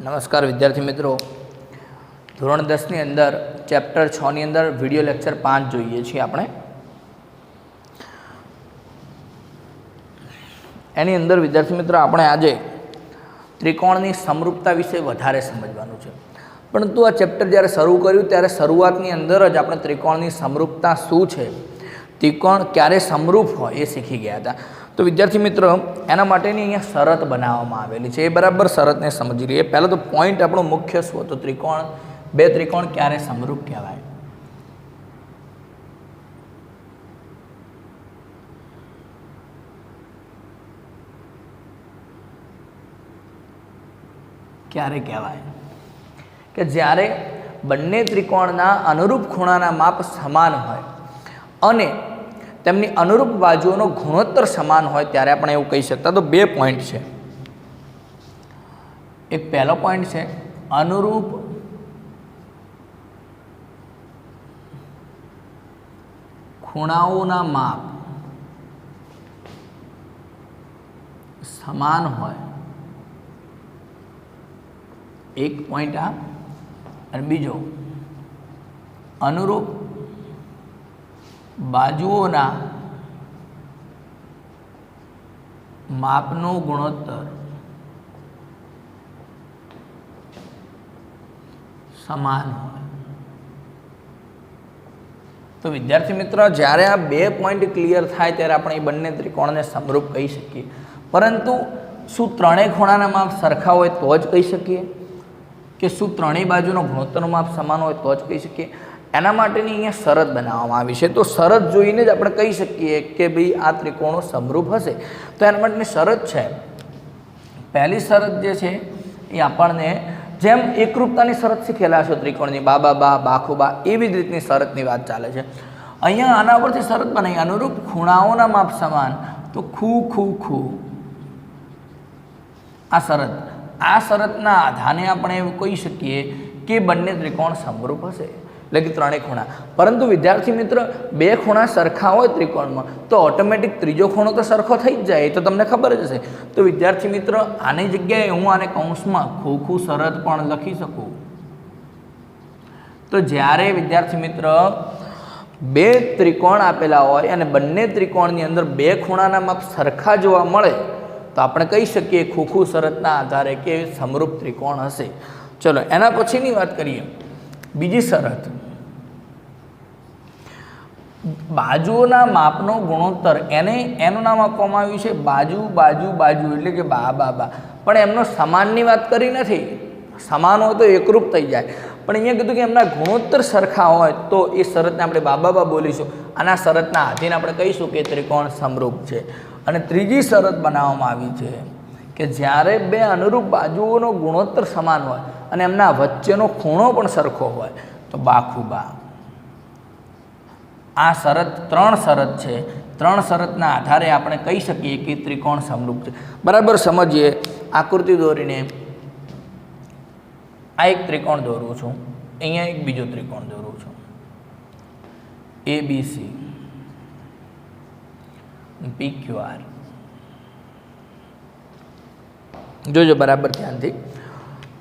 नमस्कार विद्यार्थी मित्रों, ધોરણ 10 ની અંદર ચેપ્ટર 6 ની અંદર વિડિયો લેક્ચર 5 જોઈએ છીએ આપણે। એની અંદર વિદ્યાર્થી મિત્રો આપણે આજે ત્રિકોણની સમરૂપતા વિશે વધારે સમજવાનું છે। પરંતુ આ ચેપ્ટર જ્યારે શરૂ કર્યું ત્યારે શરૂઆતની અંદર જ આપણે ત્રિકોણની સમરૂપતા શું છે, ત્રિકોણ ક્યારે સમરૂપ હોય એ શીખી ગયા હતા। तो विद्यार्थी मित्रों एना माटेनी अहींया शरत बनाववामां आवेली छे। ए बराबर शरतने समजी लईए। पहला तो पॉइंट आपणो मुख्य शुं हतो, त्रिकोण बे त्रिकोण क्यारे समरूप कहेवाय। क्यारे कहेवाय के ज्यारे बंने त्रिकोणना अनुरूप खूणाना माप समान होय अने तेमनी अनुरूप बाजुओनो गुणोत्तर समान होय त्यारे आपणे एवुं कही शकता। तो बे पॉइंट छे। एक पहलो पॉइंट छे अनुरूप खूणाओना माप समान होय, एक पॉइंट आ अने बीजो अनुरूप बाजुओना मापनो गुणोत्तर समान हो। तो विद्यार्थी मित्रों ज्यारे आ बे पॉइंट क्लियर थाय त्यारे आपणे बंने त्रिकोणने समरूप कही शकीए। परंतु शुं त्रणेय खूणाना माप सरखा होय तो ज कही शकीए के शुं त्रणेय बाजुनो गुणोत्तरनो माप समान होय तो ज कही शकीए। एना माटेनी अहींया शरत बनाववामां आवी छे। तो शरत जोईने ज आपणे कही शकीए के भाई आ त्रिकोणो समरूप हशे। तो एना माटेनी शरत छे, पहली शरत जे छे ए आपणने जेम एकरूपतानी शरत शीखेला छो त्रिकोणनी बा बा बा बाखू बा एवी ज रीतनी शरतनी वात चाले छे। अहींया आना परथी शरत बनावी अनुरूप खूणाओना माप समान। तो खू खू खू आ शरतना आधारे आपणे एवुं कही शकीए के बंने त्रिकोण समरूप हशे એટલે કે ત્રણેય ખૂણા। પરંતુ વિદ્યાર્થી મિત્ર બે ખૂણા સરખા હોય ત્રિકોણમાં તો ઓટોમેટિક ત્રીજો ખૂણો તો સરખો થઈ જ જાય, એ તો તમને ખબર જ હશે। તો વિદ્યાર્થી મિત્ર આની જગ્યાએ હું આને કૌંસમાં ખોખું શરત પણ લખી શકું। તો જ્યારે વિદ્યાર્થી મિત્ર બે ત્રિકોણ આપેલા હોય અને બંને ત્રિકોણની અંદર બે ખૂણાના માપ સરખા જોવા મળે તો આપણે કહી શકીએ ખોખું શરતના આધારે કે સમરૂપ ત્રિકોણ હશે। ચલો એના પછીની વાત કરીએ। बीजी शरत बाजुओना मापनो गुणोत्तर एने एनु नाम आपवामां आव्युं छे बाजू बाजू बाजू एटले के बा बा बा, पण एमनो समाननी वात करी नथी। समान हो तो एकरूप थई जाय, पण अहींया कीधुं के एमना गुणोत्तर सरखा होय तो ए शरतने आपणे बा बा बा बोलीशुं। आना शरतना आधीन आपणे कहीशुं के त्रिकोण समरूप छे। अने त्रीजी शरत बनाववामां आवी छे के ज्यारे बे अनुरूप बाजुओनो गुणोत्तर समान होय अने एमना वच्चेनो खूणो पण सरखो होय तो बाखुबा। आ शरत त्रण शरत छे। त्रण शरतना आधारे आपणे कही शकीए कि त्रिकोण समरूप छे। बराबर समझीए। आकृति दोरीने आ एक त्रिकोण दोरूं छुं, अहींया एक बीजो त्रिकोण दोरूं छुं ABC PQR। जोजो बराबर ध्यान थी।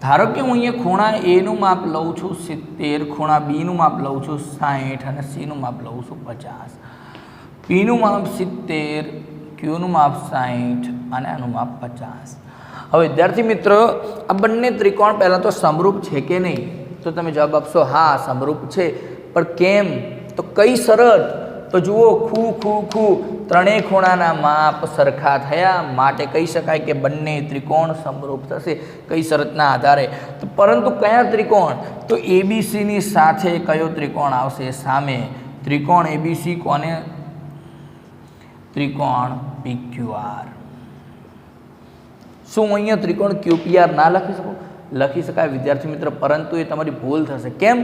धारो कि हूँ अँ खूणा ए नु माप लઉં છું 70, खूणा बी नु माप लઉં છું 60 અને सी नु माप लઉં છું 50। पी नु माप 70, क्यू नु माप 60 અને આનું માપ 50। હવે વિદ્યાર્થી મિત્રો આ બંને ત્રિકોણ પહેલા તો સમરૂપ છે કે નહીં? તો તમે જવાબ આપશો હા સમરૂપ છે। પણ કેમ? તો કઈ શરત? तो जुओ खू खू खू त्रणेय खूणाना माप सरखा थया माटे कही शकाय के बंने त्रिकोण समरूप थशे। कई शरतना आधारे? तो परंतु कया त्रिकोण? तो एबीसी नी साथे कयो त्रिकोण आवशे सामे? त्रिकोण एबीसी कोने? त्रिकोण पीक्यूआर। शुं अहींया त्रिकोण क्यूपीआर ना लखी शकूं? लखी शकाय विद्यार्थी मित्र, परंतु ये तमारी भूल थशे। केम?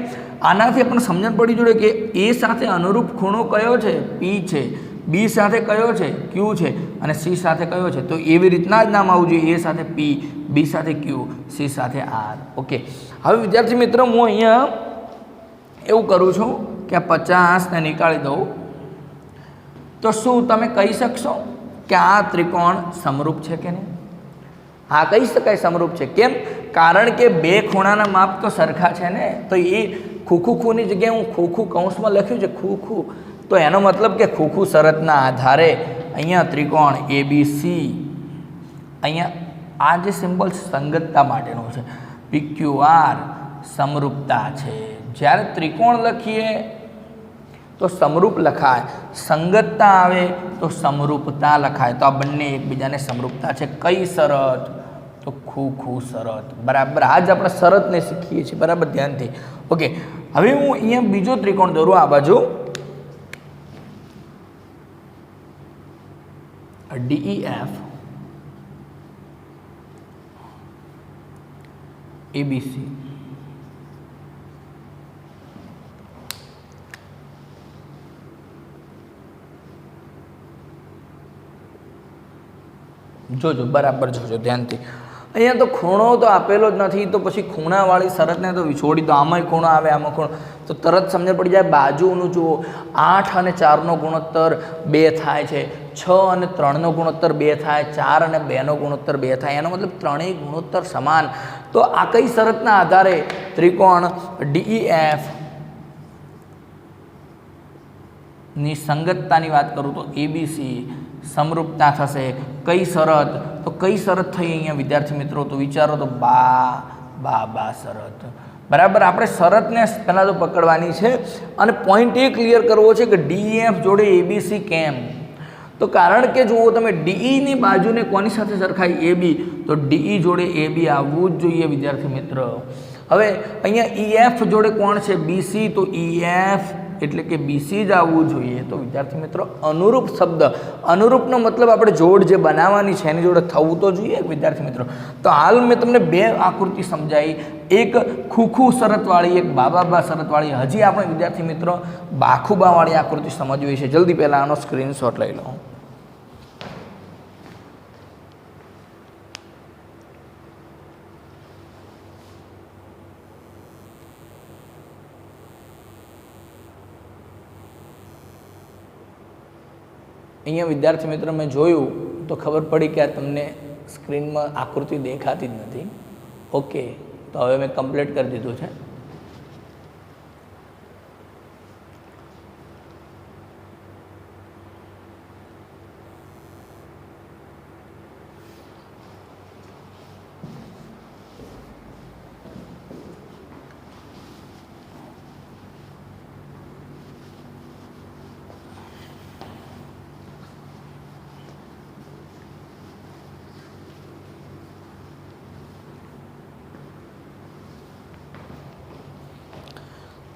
आनाथी आपणे समजण पड़ी जोईए के ए साथे अनुरूप खूणो कयो छे? पी छे। बी साथे कयो छे? क्यू छे। अने सी साथे कयो छे? तो एवी रीतना ज नाम आवुं जोईए। ए साथे पी, बी साथे क्यू, सी साथे आर। ओके। हवे विद्यार्थी मित्र हूँ अहींया एवुं करूं छुं के आ 50 ने निकाळी दऊं तो शुं तमे कही शकशो કે આ ત્રિકોણ સમરૂપ છે કે નહીં? હા, કહી શકાય સમરૂપ છે। કેમ? કારણ કે બે ખૂણાના માપ તો સરખા છે ને, તો એ ખૂની જગ્યાએ હું ખૂ કૌંસમાં લખ્યું છે ખૂ, તો એનો મતલબ કે ખૂ શરતના આધારે અહીંયા ત્રિકોણ ABC, અહીંયા આ જે સિમ્બોલ સંગતતા માટેનું છે, PQR સમરૂપતા છે. જ્યારે ત્રિકોણ લખીએ તો સમરૂપ લખાય, સંગતતા આવે તો સમરૂપતા લખાય. તો આ બંને એકબીજાને સમરૂપતા છે. કઈ શરત? તો ખૂ શરત. બરાબર, આજ આપણે શરતને શીખીએ છીએ. બરાબર, ધ્યાનથી. ઓકે, હવે હું અહીંયા બીજો ત્રિકોણ દોરું આ બાજુ, DEF ABC. જોજો, બરાબર જોજો ધ્યાનથી. અહીંયા તો ખૂણો તો આપેલો જ નથી, તો પછી ખૂણાવાળી શરતને તો છોડી દો. આમાંય ખૂણો આવે, આમાં ખૂણો, તો તરત સમજ પડી જાય. બાજુનું જુઓ, 8 અને 4નો ગુણોત્તર 2 થાય છે, 6 અને 3નો ગુણોત્તર 2 થાય, 4 અને 2નો ગુણોત્તર 2 થાય. એનો મતલબ ત્રણેય ગુણોત્તર સમાન. તો આ કઈ શરતના આધારે? ત્રિકોણ DEF ની સંગતતાની વાત કરું તો ABC સમરૂપતા થશે. કઈ શરત? તો કઈ શરત થઈ અહીંયા વિદ્યાર્થી મિત્રો? તો વિચારો તો બા શરત. બરાબર, આપણે શરતને પહેલાં તો પકડવાની છે અને પોઈન્ટ એ ક્લિયર કરવો છે કે DEF જોડે ABC કેમ. તો કારણ કે જુઓ તમે, DEની બાજુને કોની સાથે સરખાય? AB. તો DE જોડે AB આવવું જ જોઈએ વિદ્યાર્થી મિત્ર. હવે અહીંયા EF જોડે કોણ છે? BC. તો EF એટલે કે BC જ આવવું જોઈએ. તો વિદ્યાર્થી મિત્રો, અનુરૂપ શબ્દ, અનુરૂપનો મતલબ આપણે જોડ જે બનાવવાની છે એની જોડે થવું તો જોઈએ વિદ્યાર્થી મિત્રો. તો હાલ મેં તમને બે આકૃતિ સમજાવી, એક ખૂ શરતવાળી, એક બા શરતવાળી. હજી આપણે વિદ્યાર્થી મિત્રો બાખુબાવાળી આકૃતિ સમજવી છે. જલ્દી પહેલાં આનો સ્ક્રીનશોટ લઈ લો. અહીંયા વિદ્યાર્થી મિત્રો મેં જોયું તો ખબર પડી કે આ તમને સ્ક્રીનમાં આકૃતિ દેખાતી જ નથી. ઓકે, તો હવે મેં કમ્પ્લીટ કરી દીધું છે.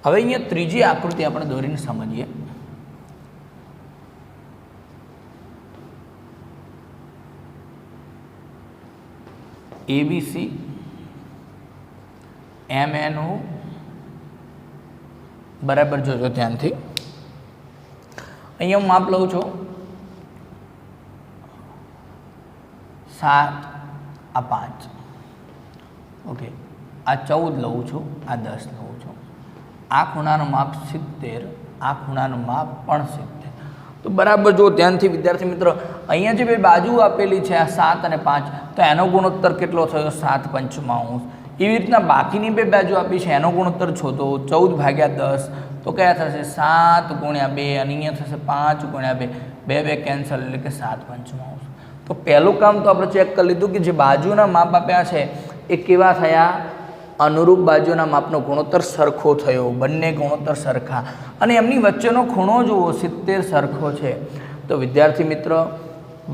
હવે અહીંયા ત્રીજી આકૃતિ આપણે દોરીને સમજીએ. ABC MNO. બરાબર જોજો ધ્યાનથી. અહીંયા હું માપ લઉં છું 7, આ 5. ઓકે, આ 14 લઉં છું, આ 10 લઉં છું. આ ખૂણાનું માપ 70, આ ખૂણાનું માપ પણ 70. તો બરાબર જો ધ્યાનથી વિદ્યાર્થી મિત્રો, અહીંયા જે બે બાજુ આપેલી છે આ 7 અને 5, તો એનો ગુણોત્તર કેટલો થયો? 7/5. એવી રીતના બાકીની બે બાજુ આપી છે એનો ગુણોત્તર છો તો 14/10. તો કયા થશે? 7 × 2 અને અહીંયા થશે 5 × 2. 2 કેન્સલ એટલે કે 7/5. તો પહેલું કામ તો આપણે ચેક કરી લીધું કે જે બાજુના માપ આપ્યા છે એ કેવા થયા? અનુરૂપ બાજુના માપનો ગુણોત્તર સરખો થયો. બંને ગુણોત્તર સરખા અને એમની વચ્ચેનો ખૂણો જુઓ 70 સરખો છે. તો વિદ્યાર્થી મિત્ર,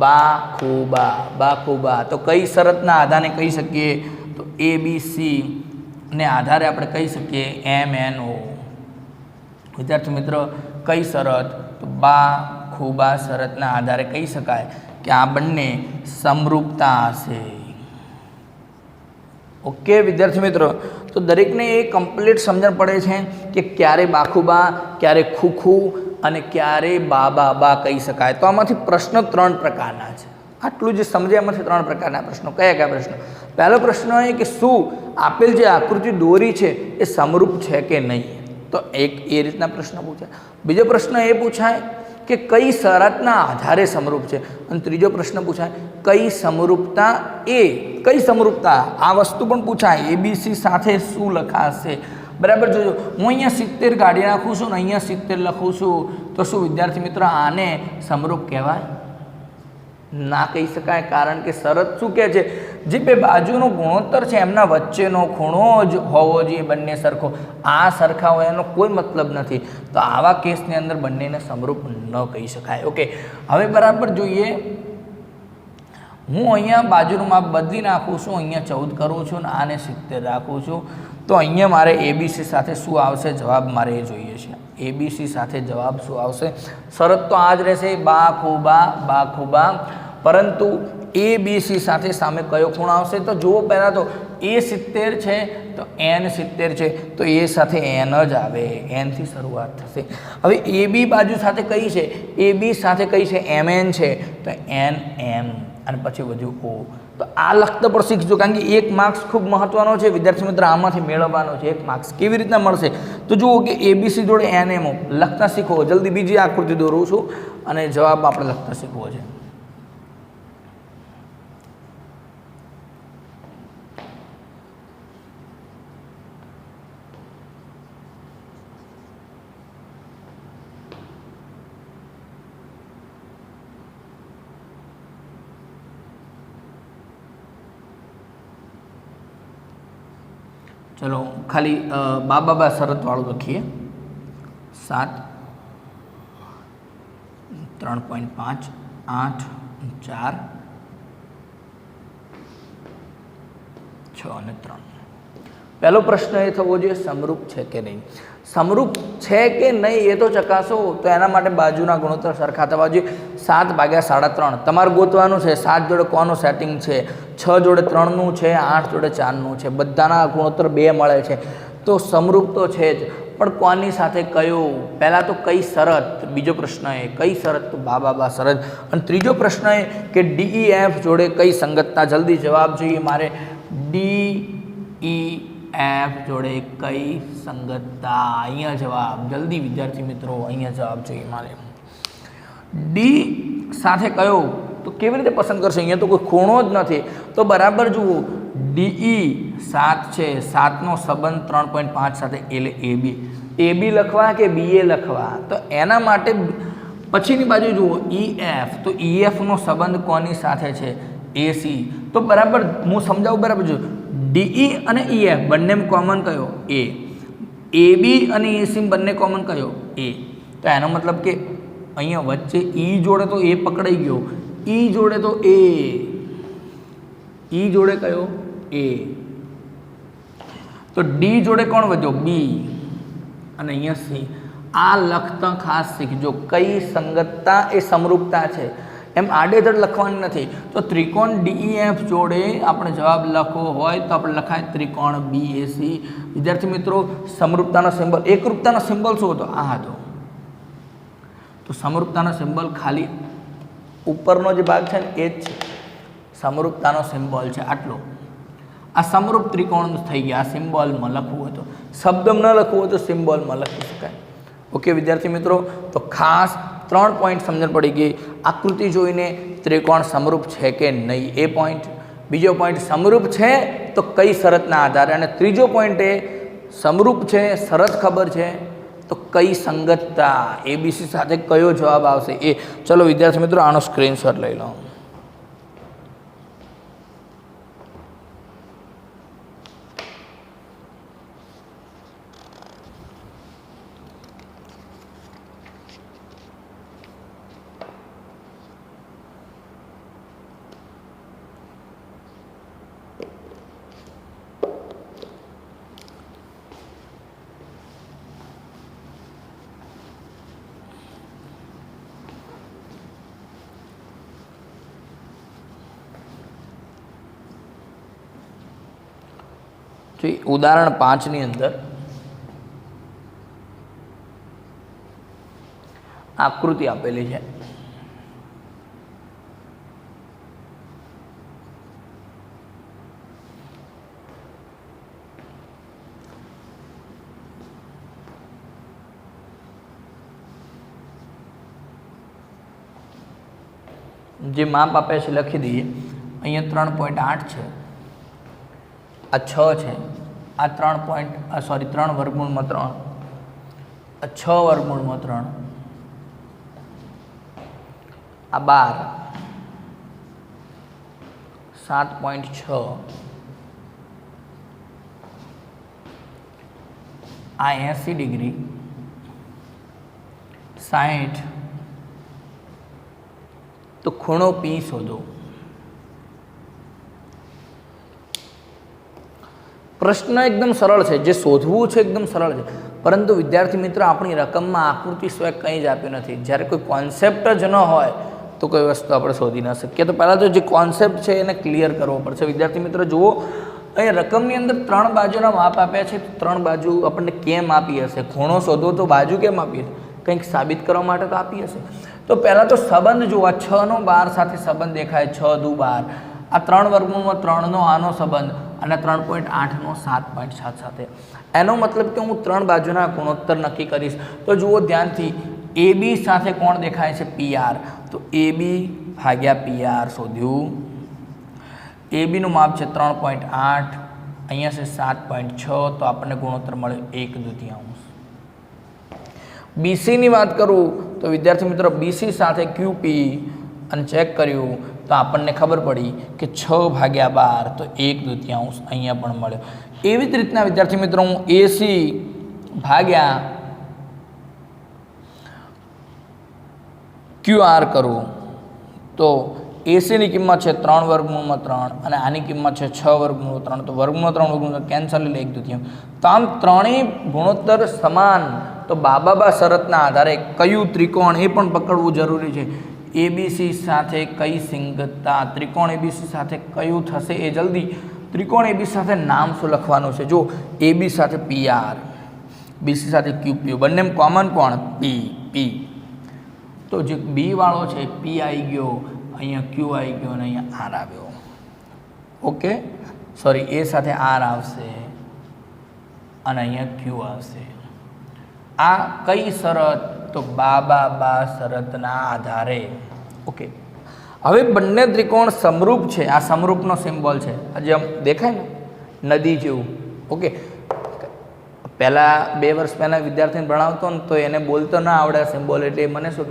બાખુબા. તો કઈ શરતના આધારે કહી શકીએ? તો ABC ને આધારે આપણે કહી શકીએ MNO. વિદ્યાર્થી મિત્રો, કઈ શરત? તો બાખુબા શરતના આધારે કહી શકાય કે આ બંને સમરૂપતા હશે. ઓકે વિદ્યાર્થી મિત્રો, તો દરેકને એ કમ્પ્લીટ સમજણ પડે છે કે ક્યારે બાખુબા, ક્યારે ખૂ અને ક્યારે બા કહી શકાય. તો આમાંથી પ્રશ્ન 3 પ્રકારના છે. આટલું જે સમજે એમાંથી 3 પ્રકારના પ્રશ્નો. કયા પ્રશ્નો? પહેલો પ્રશ્ન એ કે શું આપેલ જે આકૃતિ દોરી છે એ સમરૂપ છે કે નહીં? તો એક એ રીતના પ્રશ્ન પૂછાય. બીજો પ્રશ્ન એ પૂછાય કે કઈ શરતના આધારે સમરૂપ છે. અને ત્રીજો પ્રશ્ન પૂછાય કઈ સમરૂપતા કઈ સમરૂપતા આ વસ્તુ પણ પૂછાય. ABC સાથે શું લખાશે? બરાબર જોજો, હું અહીંયા 70 કાઢી નાખું છું ને અહીંયા 70 લખું છું તો શું વિદ્યાર્થી મિત્રો આને સમરૂપ કહેવાય? ના કહી શકાય. કારણ કે શરત શું કહે છે? જે બે બાજુનો ગુણોત્તર છે એમના વચ્ચેનો ખૂણો જ હોવો જોઈએ બંને સરખો. આ સરખા હોય એનો કોઈ મતલબ નથી. તો આવા કેસની અંદર બંનેને સમરૂપ ન કહી શકાય. ઓકે, હવે બરાબર જોઈએ, હું અહીંયા બાજુનું માપ બદલી નાખું છું, અહીંયા 14 કરું છું ને આને 70 રાખું છું. તો અહીંયા મારે ABC સાથે શું આવશે જવાબ? મારે એ જોઈએ છે. ABC સાથે જવાબ શું આવશે? શરત તો આ જ રહેશે, બા ખૂબા. પરંતુ ABC સાથે સામે કયો ખૂણો આવશે? તો જુઓ, પહેલાં તો A 70 છે તો N 70 છે તો A સાથે N જ આવે, N થી શરૂઆત થશે. હવે AB બાજુ સાથે કઈ છે? AB સાથે કઈ છે? MN છે તો NM અને પછી વધ્યું O. તો આ લખતા પણ શીખજો, કારણ કે 1 માર્ક્સ ખૂબ મહત્વનો છે વિદ્યાર્થી મિત્રો, આમાંથી મેળવવાનો છે 1 માર્ક્સ. કેવી રીતના મળશે? તો જુઓ કે ABC જોડે NMO લખતા શીખવો. જલ્દી બીજી આકૃતિ દોરું છું અને જવાબ આપણે લખતા શીખવો છે. ચલો ખાલી બા શરતવાળું લખીએ. 7, 3.5, 8, 4, 6 અને 3. પહેલો પ્રશ્ન એ થવો જોઈએ સમરૂપ છે કે નહીં. સમરૂપ છે કે નહીં એ તો ચકાસો. તો એના માટે બાજુના ગુણોત્તર સરખા થવા જોઈએ. 7/3 તમારે ગોતવાનું છે. 7 જોડે કોનું સેટિંગ છે? 6 જોડે 3નું છે, 8 જોડે 4નું છે. બધાના ગુણોત્તર 2 મળે છે તો સમરૂપ તો છે જ. પણ કોની સાથે કયું? પહેલાં તો કઈ શરત? બીજો પ્રશ્ન એ કઈ શરત? તો બા શરત. અને ત્રીજો પ્રશ્ન એ કે DEF જોડે કઈ સંગતતા? જલ્દી જવાબ જોઈએ મારે. DEF જોડે કઈ સંગતતા? અહીંયા જવાબ જલ્દી વિદ્યાર્થી મિત્રો, અહીંયા જવાબ જોઈએ મારે. ડી સાથે કયો? તો કેવી રીતે પસંદ કરશે? અહીંયા તો કોઈ ખૂણો જ નથી. તો બરાબર જુઓ, DE 7 છે, 7નો સંબંધ 3.5 સાથે એટલે AB લખવા કે BA લખવા? તો એના માટે પછીની બાજુ જુઓ EF, તો EFનો સંબંધ કોની સાથે છે? AC. તો બરાબર હું સમજાવું, બરાબર જો DE અને EF બંનેમાં કોમન કયો? A. AB અને AC બંને કોમન કયો? A. તો એનો મતલબ કે અહીંયા વચ્ચે E જોડે તો A પકડાઈ ગયો, E જોડે તો A, E જોડે કયો? A. તો D જોડે કોણ વધ્યો? B અને અહીંયા C. આ લખતા ખાસ શીખજો. કઈ સંગતતા એ સમરૂપતા છે, એમ આડેધડ લખવાની નથી. તો ત્રિકોણ DEF જોડે આપણે જવાબ લખવો હોય તો આપણે લખાય ત્રિકોણ BAC. વિદ્યાર્થી મિત્રો, સમરૂપતાનો સિમ્બોલ, એકરૂપતાનો સિમ્બોલ શું હતો? આ હતો. તો સમરૂપતાનો સિમ્બોલ ખાલી ઉપરનો જે ભાગ છે ને એ જ છે સમરૂપતાનો સિમ્બોલ છે, આટલો. આ સમરૂપ ત્રિકોણ થઈ ગયા. આ સિમ્બોલમાં લખવું હોય તો, શબ્દમાં ન લખવું હોય તો સિમ્બોલમાં લખી શકાય. ઓકે વિદ્યાર્થી મિત્રો, તો ખાસ 3 પોઈન્ટ સમજણ પડી ગઈ. આકૃતિ જોઈને ત્રિકોણ સમરૂપ છે કે નહીં એ પોઈન્ટ. બીજો પોઈન્ટ સમરૂપ છે તો કઈ શરતના આધારે. અને ત્રીજો પોઈન્ટ એ સમરૂપ છે, શરત ખબર છે તો કઈ સંગતતા, ABC સાથે કયો જવાબ આવશે એ. ચલો વિદ્યાર્થી મિત્રો, આનો સ્ક્રીનશોટ લઈ લો. ઉદાહરણ 5 ની અંદર આકૃતિ આપેલી છે. જે માપ આપે છે લખી દઈએ. અહીંયા 3.8 છે, આ 6 છે, આ 3 વર્ગમૂળમાં 3, આ 6 વર્ગમૂળમાં 3, આ 12, 7.6, આ 80 ડિગ્રી, 60. તો ખૂણો P શોધો. પ્રશ્ન એકદમ સરળ છે, જે શોધવું છે એકદમ સરળ છે, પરંતુ વિદ્યાર્થી મિત્રો આપણી રકમમાં આકૃતિ સિવાય કંઈ જ આપ્યું નથી. જ્યારે કોઈ કોન્સેપ્ટ જ ન હોય તો કોઈ વસ્તુ આપણે શોધી ન શકીએ. તો પહેલાં તો જે કોન્સેપ્ટ છે એને ક્લિયર કરવો પડશે. વિદ્યાર્થી મિત્રો જુઓ, અહીંયા રકમની અંદર 3 બાજુના માપ આપ્યા છે. 3 બાજુ આપણને કેમ આપી હશે? ખૂણો શોધવો તો બાજુ કેમ આપી હશે? કંઈક સાબિત કરવા માટે તો આપી હશે. તો પહેલાં તો સંબંધ જુઓ. 6 નો 12 સાથે સંબંધ દેખાય, 6 દુ 12. આ 3 વર્ગમૂળમાં 3 નો આનો સંબંધ અને 3.8 નો 7.7 સાથે. એનો મતલબ કે હું 3 બાજુના ગુણોત્તર નક્કી કરીશ. તો જુઓ ધ્યાનથી, AB સાથે કોણ દેખાય છે? PR. તો AB ભાગ્યા PR શોધ્યું. AB નું માપ છે 3.8, અહીંયા છે 7.6, તો આપણને ગુણોત્તર મળે 1/2. BC ની વાત કરું તો વિદ્યાર્થી મિત્રો BC સાથે QP અને ચેક કર્યું તો આપણને ખબર પડી કે 6/12, તો 1/2 અહીંયા પણ મળ્યો. એવી જ રીતના વિદ્યાર્થી મિત્રો હું AC ભાગ્યા QR કરું તો AC ની કિંમત છે 3 વર્ગમૂળમાં 3 અને આની કિંમત છે 6 વર્ગમૂળમાં 3. તો વર્ગમૂળમાં 3 વર્ગમૂળમાં કેન્સલ, એટલે 1/2. તો આમ ત્રણેય ગુણોત્તર સમાન. તો બાબા શરતના આધારે કયું ત્રિકોણ એ પણ પકડવું જરૂરી છે. ABC સાથે કઈ સંગતતા, ત્રિકોણ ABC સાથે કયું થશે એ જલ્દી. ત્રિકોણ ABC સાથે નામ શું લખવાનું છે? જો AB સાથે PR, BC સાથે QP, બંને કોમન કોણ? P. તો જે B વાળો છે P આવી ગયો, અહીંયા Q આવી ગયો અને અહીંયા R આવ્યો. ઓકે, સોરી, A સાથે R આવશે અને અહીંયા Q આવશે. આ કઈ શરત? તો બાબા શરતના આધારે. ઓકે, હવે બંને ત્રિકોણ સમરૂપ છે. આ સમરૂપનો સિમ્બોલ છે, જે આમ દેખાય ને નદી જેવું. ઓકે, પહેલાં 2 વર્ષ પહેલાં વિદ્યાર્થીને ભણાવતો ને તો એને બોલતો ના આવડે સિમ્બોલ, એટલે મને શું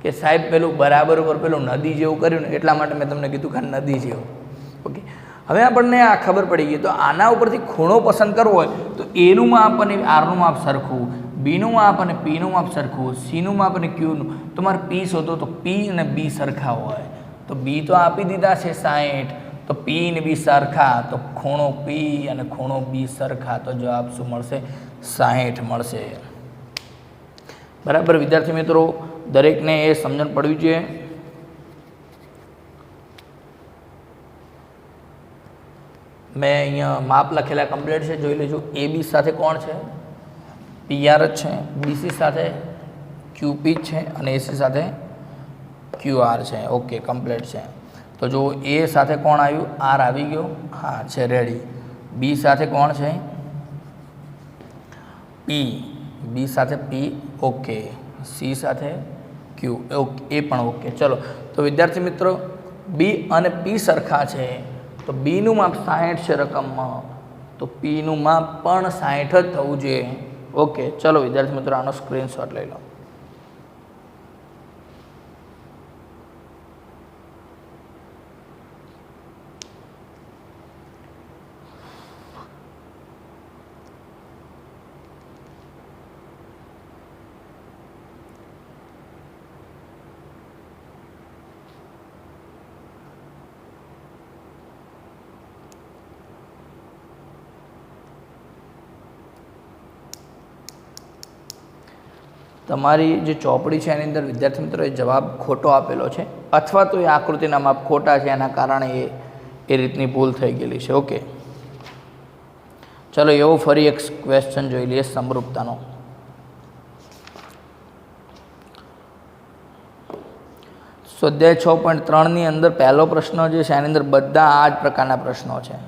કે સાહેબ પેલું બરાબર ઉપર પેલું નદી જેવું કર્યું ને, એટલા માટે મેં તમને કીધું કે નદી જેવું. ઓકે, હવે આપણને આ ખબર પડી ગઈ. તો આના ઉપરથી ખૂણો પસંદ કરવો હોય તો એનું માપ અને આરનું માપ સરખું, બીનું માપ અને પીનું માપ સરખું, સીનું માપ અને ક્યુનું. તમારે પી શોધો તો પી અને બી સરખા હોય. તો બી તો આપી દીધા છે 60, તો પી ને બી સરખા, તો ખૂણો પી અને ખૂણો બી સરખા. તો જવાબ શું મળશે? 60 મળશે. બરાબર વિદ્યાર્થી મિત્રો, દરેકને એ સમજણ પડવી જોઈએ. મેં અહીંયા માપ લખેલા કમ્પ્લીટ છે, જોઈ લેજો. AB સાથે કોણ છે? PR જ છે. BC સાથે QP છે અને AC સાથે QR છે. ઓકે, કમ્પ્લીટ છે. તો જો A સાથે કોણ આવ્યું? R આવી ગયો. હા છે, રેડી. B સાથે કોણ છે? P. B સાથે P. ઓકે. C સાથે Q. ઓકે, એ પણ ઓકે. ચલો, તો વિદ્યાર્થી મિત્રો B અને P સરખા છે. તો બીનું માપ 60 છે રકમમાં, તો પીનું માપ પણ 60 જ થવું જોઈએ. ઓકે, ચલો વિદ્યાર્થી મિત્રો આનો સ્ક્રીનશોટ લઈ લો. તમારી જે ચોપડી છે એની અંદર વિદ્યાર્થી મિત્રો એ જવાબ ખોટો આપેલો છે, અથવા તો એ આકૃતિના માપ ખોટા છે, એના કારણે એ રીતની ભૂલ થઈ ગયેલી છે. ઓકે, ચલો એવો ફરી એક ક્વેશ્ચન જોઈ લઈએ સમરૂપતાનો. સ્વાધ્યાય 6.3ની અંદર પહેલો પ્રશ્ન જે છે એની અંદર બધા આ જ પ્રકારના પ્રશ્નો છે.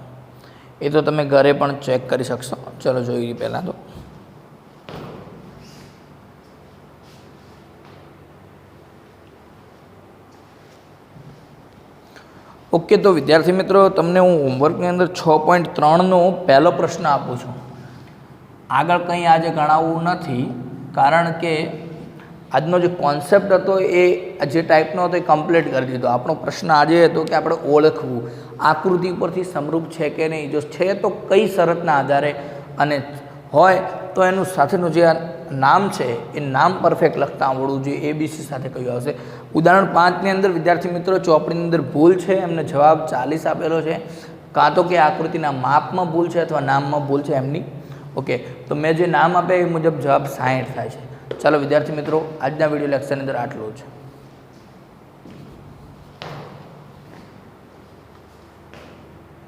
એ તો તમે ઘરે પણ ચેક કરી શકશો. ચલો જોઈએ પહેલાં તો. ओके, तो विद्यार्थी मित्रों तमने हूँ होमवर्कनी अंदर 6.3 पहलो प्रश्न आपू छूँ। आगळ कंई आज गणाववुं नथी, कारण के आजनो जो कॉन्सेप्ट हतो ए जे टाइपनो हतो ए कम्प्लीट करी दीधो। आपणो प्रश्न आज हतो कि आपणे ओळखवुं आकृति परथी समरूप छे के नहीं, जो छे तो कई शरतना आधारे अने होय तो एनुं साथेनुं जे नाम छे ए नाम परफेक्ट लखता आवडવું જોઈએ। एबीसी સાથે કયું આવશે? उदाहरण 5 ની અંદર विद्यार्थी मित्रों ચોપડીની અંદર भूल છે, એમને જવાબ 40 આપેલો છે। કાં તો કે આકૃતિના માપમાં ભૂલ છે અથવા નામમાં ભૂલ છે એમની। ओके, तो मैं जो नाम आपे એ મુજબ જવાબ 60 થાય છે। ચાલો વિદ્યાર્થી મિત્રો, આજના વિડીયો લેક્ચરની અંદર આટલું જ।